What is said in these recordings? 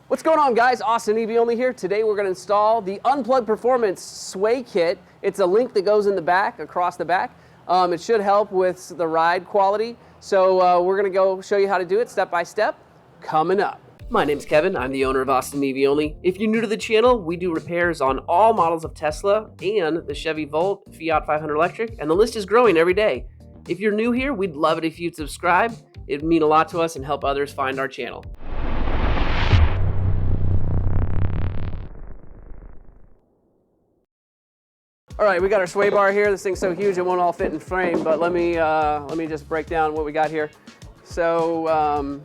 What's going on, guys? Austin EV Only here. Today we're going to install the Unplugged Performance Sway Kit. It's a link that goes in the back, across the back. It should help with the ride quality. So we're going to go show you how to do it step by step, coming up. My name's Kevin. I'm the owner of Austin EV Only. If you're new to the channel, we do repairs on all models of Tesla and the Chevy Volt, Fiat 500 electric, and the list is growing every day. If you're new here, we'd love it if you'd subscribe. It'd mean a lot to us and help others find our channel. All right, we got our sway bar here. This thing's so huge it won't all fit in frame, but let me just break down what we got here. So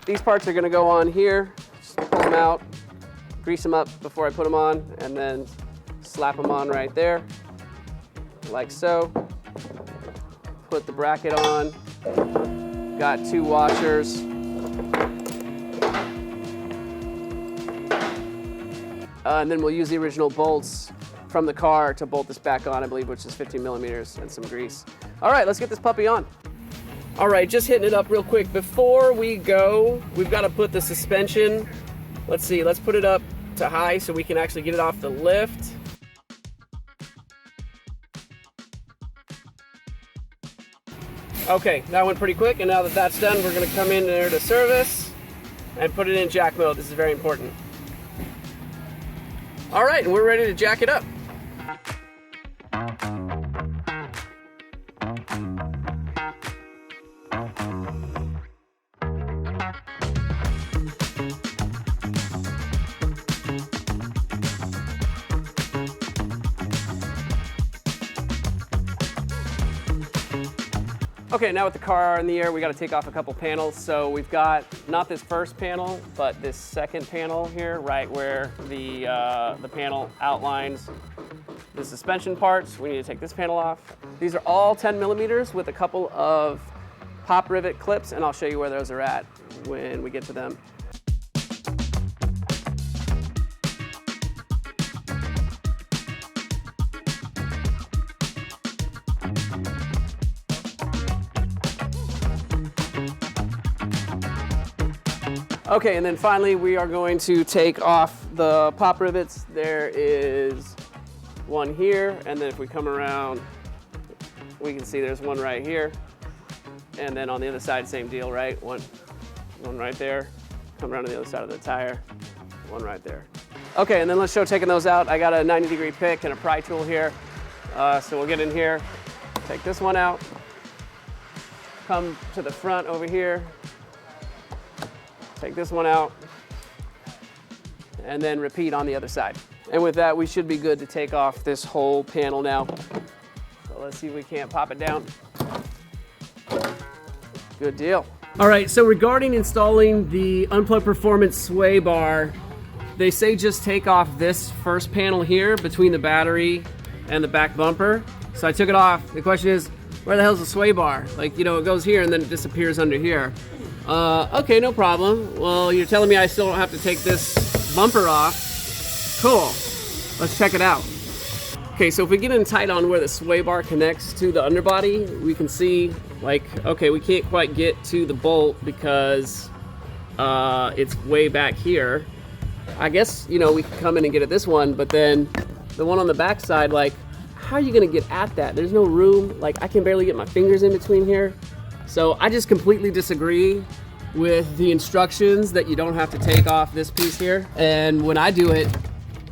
these parts are gonna go on here. Just pull them out, grease them up before I put them on, and then slap them on right there, like so. Put the bracket on. Got two washers. And then we'll use the original bolts from the car to bolt this back on, I believe, which is 15 millimeters and some grease. All right, let's get this puppy on. All right, just hitting it up real quick. Before we go, we've got to put the suspension, let's put it up to high so we can actually get it off the lift. Okay, that went pretty quick, and now that that's done, we're gonna come in there to service and put it in jack mode. This is very important. All right, and we're ready to jack it up. Okay, now with the car in the air, we got to take off a couple panels. So we've got not this first panel, but this second panel here, right where the panel outlines the suspension parts. We need to take this panel off. These are all 10 millimeters with a couple of pop rivet clips, and I'll show you where those are at when we get to them. Okay, and then finally we are going to take off the pop rivets. There is one here, and then if we come around, we can see there's one right here. And then on the other side, same deal, right? One right there. Come around to the other side of the tire, one right there. Okay, and then let's show taking those out. I got a 90-degree pick and a pry tool here. So we'll get in here, take this one out, come to the front over here, take this one out, and then repeat on the other side. And with that, we should be good to take off this whole panel now. So let's see if we can't pop it down. Good deal. All right, so regarding installing the Unplugged Performance Sway Bar, they say just take off this first panel here between the battery and the back bumper. So I took it off. The question is, where the hell's the sway bar? Like, you know, it goes here and then it disappears under here. Okay, no problem. Well, you're telling me I still don't have to take this bumper off. Cool. Let's check it out. Okay, so if we get in tight on where the sway bar connects to the underbody, we can see, like, okay, we can't quite get to the bolt because it's way back here. I guess, you know, we can come in and get at this one, but then the one on the back side, like, how are you gonna get at that? There's no room. Like, I can barely get my fingers in between here. So I just completely disagree with the instructions that you don't have to take off this piece here. And when I do it,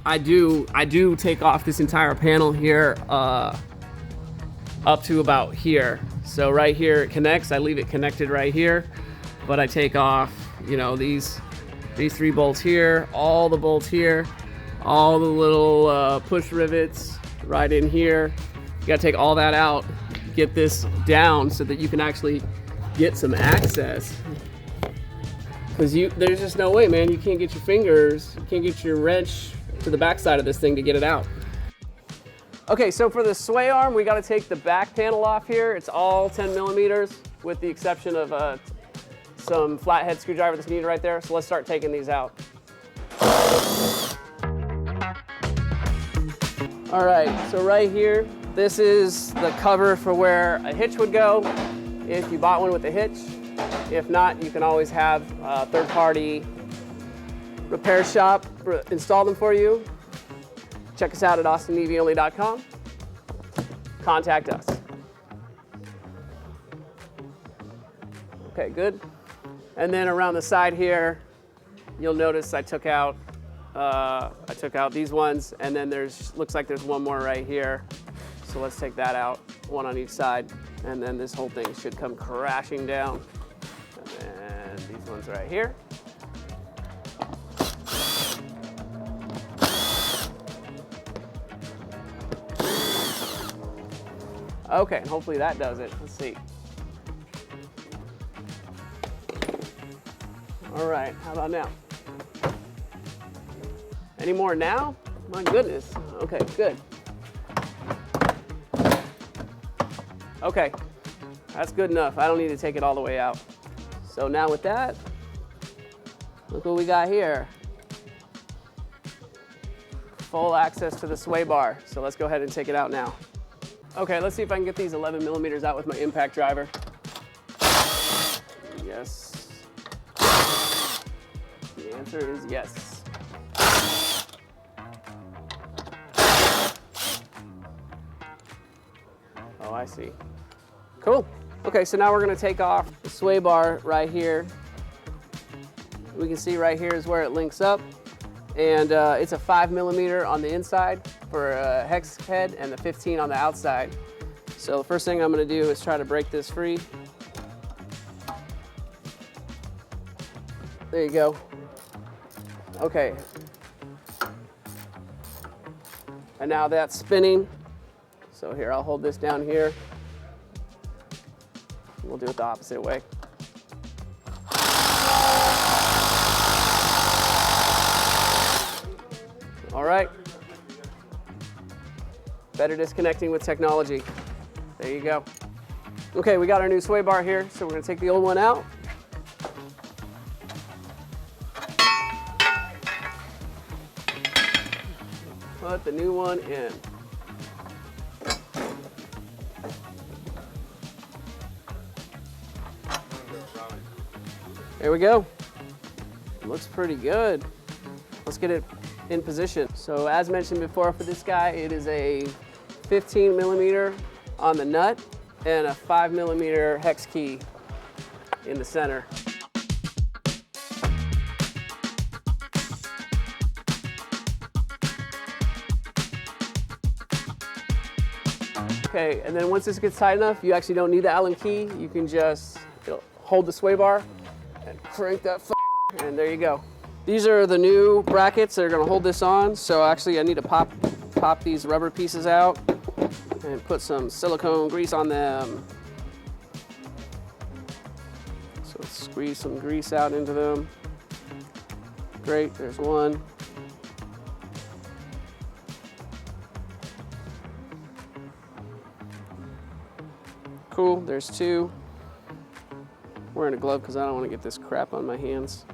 I do take off this entire panel here up to about here. So right here it connects. I leave it connected right here, but I take off, you know, these three bolts here, all the bolts here, all the little push rivets right in here. You gotta take all that out, get this down so that you can actually get some access. Because there's just no way, man. You can't get your fingers, you can't get your wrench to the back side of this thing to get it out. Okay, so for the sway arm, we got to take the back panel off here. It's all 10 millimeters with the exception of some flathead screwdriver that's needed right there. So let's start taking these out. All right, so right here, this is the cover for where a hitch would go if you bought one with a hitch. If not, you can always have third-party repair shop install them for you, check us out at austindevionly.com. Contact us. Okay, good. And then around the side here, you'll notice I took out these ones, and then looks like there's one more right here. So let's take that out, one on each side, and then this whole thing should come crashing down. And then these ones right here. Okay, and hopefully that does it. Let's see. All right, how about now? Any more now? My goodness. Okay, good. Okay, that's good enough. I don't need to take it all the way out. So now with that, look what we got here. Full access to the sway bar. So let's go ahead and take it out now. Okay, let's see if I can get these 11 millimeters out with my impact driver. Yes. The answer is yes. Oh, I see. Cool. Okay, so now we're gonna take off the sway bar right here. We can see right here is where it links up. And it's a 5 millimeter on the inside for a hex head and the 15 on the outside. So the first thing I'm gonna do is try to break this free. There you go. Okay. And now that's spinning. So here, I'll hold this down here. We'll do it the opposite way. All right. Better disconnecting with technology. There you go. Okay, we got our new sway bar here, so we're gonna take the old one out. Put the new one in. There we go. Looks pretty good. Let's get it in position. So as mentioned before for this guy, it is a 15 millimeter on the nut and a 5 millimeter hex key in the center. Okay, and then once this gets tight enough, you actually don't need the Allen key. You can just hold the sway bar and crank that and there you go. These are the new brackets that are gonna hold this on. So actually I need to pop these rubber pieces out and put some silicone grease on them. So let's squeeze some grease out into them. Great, there's one. Cool, there's two. I'm wearing a glove because I don't want to get this crap on my hands.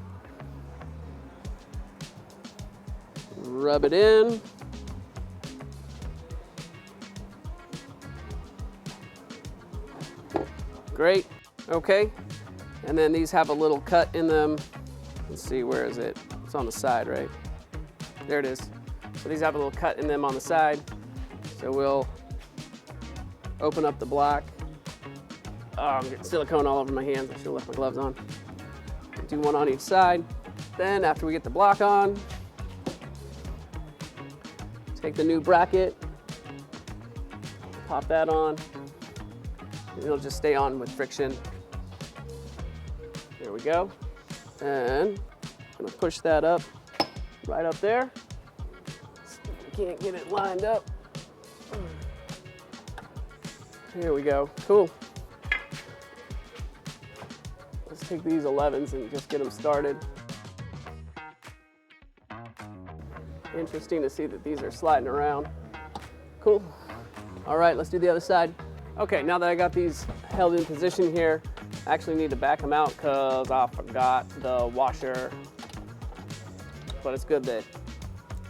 Rub it in. Great, okay. And then these have a little cut in them. Let's see, where is it? It's on the side, right? There it is. So these have a little cut in them on the side. So we'll open up the block. Oh, I'm getting silicone all over my hands. I should have left my gloves on. Do one on each side. Then after we get the block on, take the new bracket, pop that on. It'll just stay on with friction. There we go. And I'm gonna push that up, right up there. Can't get it lined up. Here we go, cool. Let's take these 11s and just get them started. Interesting to see that these are sliding around. Cool. All right, let's do the other side. Okay, now that I got these held in position here, I actually need to back them out because I forgot the washer. But it's good that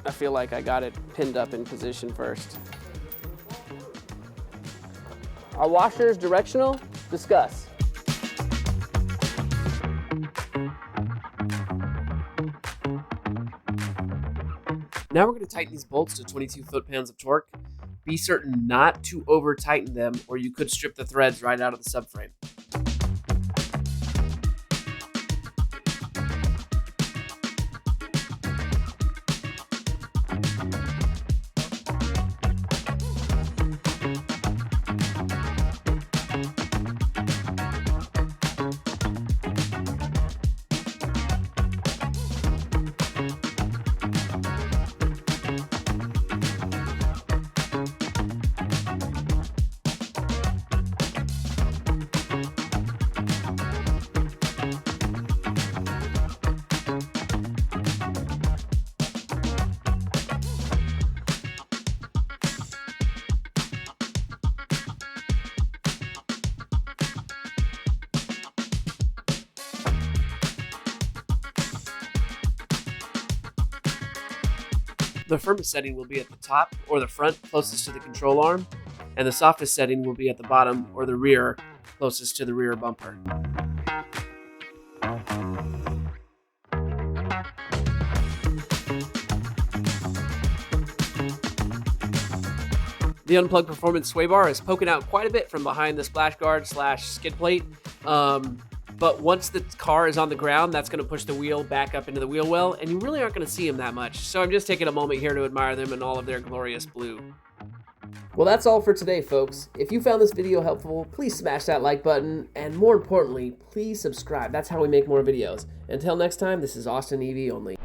I feel like I got it pinned up in position first. Are washers directional? Discuss. Now we're going to tighten these bolts to 22 foot-pounds of torque. Be certain not to over-tighten them, or you could strip the threads right out of the subframe. The firmest setting will be at the top or the front closest to the control arm, and the softest setting will be at the bottom or the rear closest to the rear bumper. The Unplugged Performance sway bar is poking out quite a bit from behind the splash guard / skid plate. But once the car is on the ground, that's going to push the wheel back up into the wheel well, and you really aren't going to see them that much. So I'm just taking a moment here to admire them in all of their glorious blue. Well, that's all for today, folks. If you found this video helpful, please smash that like button, and more importantly, please subscribe. That's how we make more videos. Until next time, this is Austin EV only.